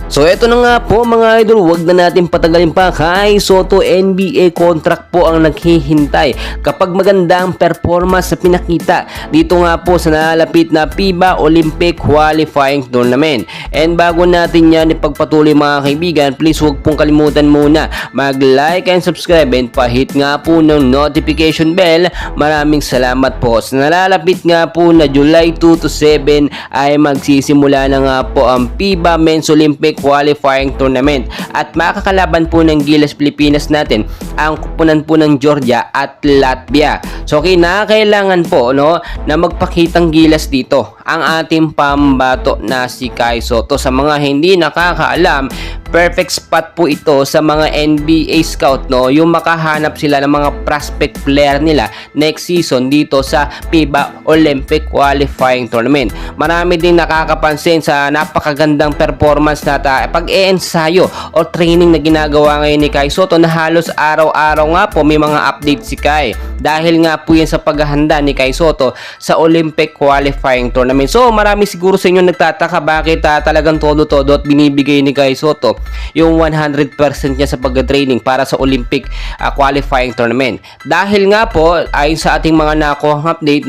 So eto na nga po mga idol, wag na natin patagalin pa. Kai Sotto NBA contract po ang naghihintay kapag maganda ang performance na pinakita dito nga po sa nalalapit na FIBA Olympic Qualifying Tournament. And bago natin yan ipagpatuloy mga kaibigan, please wag pong kalimutan muna mag-like and subscribe and pa-hit nga po ng notification bell. Maraming salamat po. Sa nalalapit nga po na July 2 to 7 ay magsisimula na nga po ang FIBA Men's Olympic Qualifying Tournament at makakalaban po ng Gilas Pilipinas natin ang kupunan po ng Georgia at Latvia. So kinakailangan po na magpakitang gilas dito ang ating pambato na si Kai Sotto. Sa mga hindi nakakaalam, perfect spot po ito sa mga NBA scout yung makahanap sila ng mga prospect player nila next season dito sa FIBA Olympic Qualifying Tournament. Marami din nakakapansin sa napakagandang performance na pag-e-ensayo o training na ginagawa ngayon ni Kai Sotto na halos araw-araw nga po may mga update si Kai dahil nga po yan sa paghahanda ni Kai Sotto sa Olympic Qualifying Tournament. So marami siguro sa inyo nagtataka bakit talagang todo-todo at binibigay ni Kai Sotto yung 100% niya sa pag-training para sa Olympic Qualifying Tournament. Dahil nga po ayon sa ating mga nakuhang update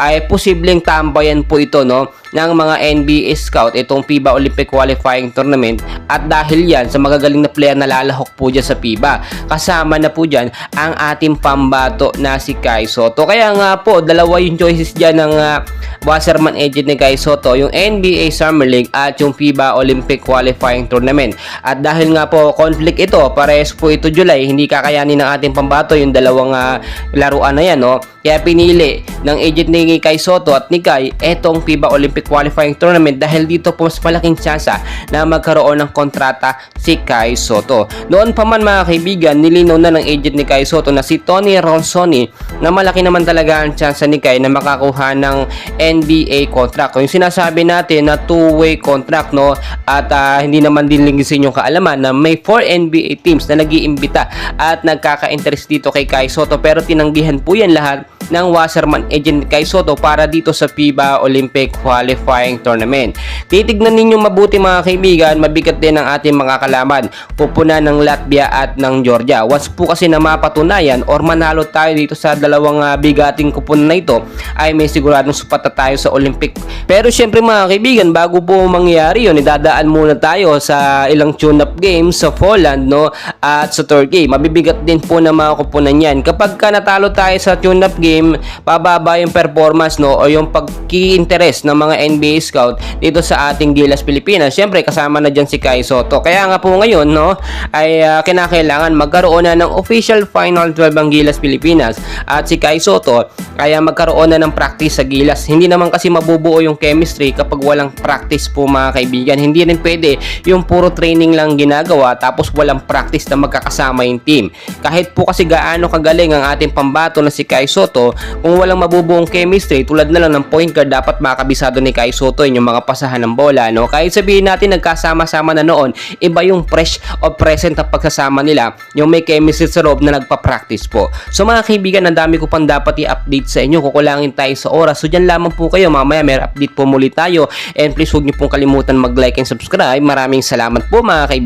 ay posibleng tambayan po ito ng mga NBA scout itong FIBA Olympic Qualifying Tournament at dahil yan sa magagaling na player na lalahok po dyan sa FIBA. Kasama na po dyan ang ating pambato na si Kai Sotto. Kaya nga po dalawa yung choices dyan ng Wasserman agent ni Kai Sotto, yung NBA Summer League at yung FIBA Olympic Qualifying Tournament. At dahil nga po conflict ito, parehas po ito July, hindi kakayanin ng ating pambato yung dalawang laruan na yan Kaya pinili ng agent ni Kai Sotto at ni Kai etong FIBA Olympic Qualifying Tournament dahil dito po mas malaking tsansa na magkaroon ng kontrata si Kai Sotto. Noon pa man mga kaibigan, nilinaw na ng agent ni Kai Sotto na si Tony Ronsoni na malaki naman talaga ang tsansa ni Kai na makakuha ng NBA contract. Yung sinasabi natin na two-way contract at hindi naman din lingisin yung kaalaman na may 4 NBA teams na nag-iimbita at nagkaka-interest dito kay Kai Sotto pero tinanggihan po yan lahat ng Wasserman agent Kai Sotto para dito sa FIBA Olympic Qualifying Tournament. Titignan ninyo mabuti mga kaibigan, mabigat din ang ating mga kalaban, pupunan ng Latvia at ng Georgia. Once po kasi na mapatunayan or manalo tayo dito sa dalawang bigating kupunan na ito, ay may siguradong supat na tayo sa Olympic. Pero syempre mga kaibigan, bago po mangyari yun, idadaan muna tayo sa ilang tune-up games sa Poland at sa Turkey. Mabibigat din po na mga kupunan yan. Kapag natalo tayo sa tune-up game, pababa yung performance o yung pagki-interest ng mga NBA scout dito sa ating Gilas Pilipinas. Syempre kasama na dyan si Kai Sotto. Kaya nga po ngayon ay kinakailangan magkaroon na ng official final 12 ang Gilas Pilipinas at si Kai Sotto kaya magkaroon na ng practice sa Gilas. Hindi naman kasi mabubuo yung chemistry kapag walang practice po mga kaibigan. Hindi rin pwede yung puro training lang ginagawa tapos walang practice na magkakasama yung team. Kahit po kasi gaano kagaling ang ating pambato na si Kai Sotto, kung walang mabubuong chemistry tulad na lang ng point guard, dapat makabisado ni Kai Sotto yung mga pasahan ng bola kahit sabihin natin nagkasama-sama na noon, iba yung fresh o present na pagsasama nila yung may chemistry sa loob na nagpa-practice po. So mga kaibigan, ang dami ko pang dapat i-update sa inyo, kukulangin tayo sa oras, so dyan lamang po kayo, mamaya may update po muli tayo and please huwag niyo pong kalimutan mag-like and subscribe. Maraming salamat po mga kaibigan.